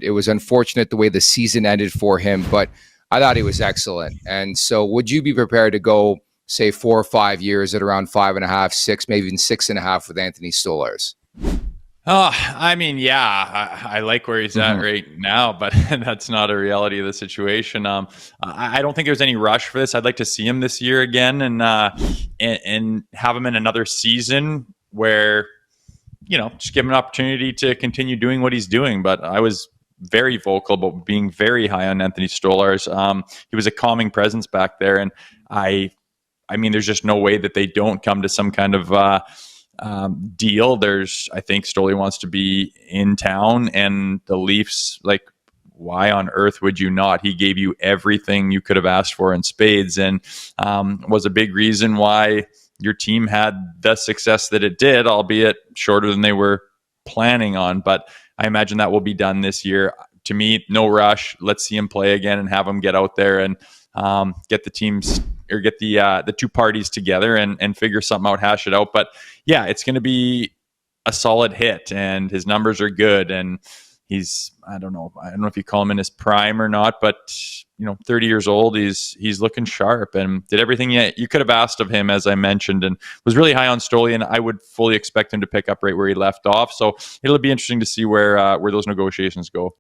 It was unfortunate the way the season ended for him, but I thought he was excellent. And so would you be prepared to go, say, 4 or 5 years at around 5.5, 6, maybe even 6.5 with Anthony Stolarz? Oh, I mean, yeah, I like where he's at right now, but that's not a reality of the situation. I don't think there's any rush for this. I'd like to see him this year again, and have him in another season where, just give him an opportunity to continue doing what he's doing. But I was very vocal about being very high on Anthony Stolarz. He was a calming presence back there, and I mean, there's just no way that they don't come to some kind of deal. I think Stoley wants to be in town, and the Leafs, like, why on earth would you not? He gave you everything you could have asked for in spades, and was a big reason why your team had the success that it did, albeit shorter than they were planning on. But I imagine that will be done this year. To me, no rush. Let's see him play again and have him get out there and get the teams, or get the two parties together and figure something out, hash it out. But yeah, it's going to be a solid hit, and his numbers are good, and he's, I don't know if you call him in his prime or not, but 30 years old, he's looking sharp and did everything you could have asked of him, as I mentioned, and was really high on Stoley, and I would fully expect him to pick up right where he left off. So it'll be interesting to see where those negotiations go.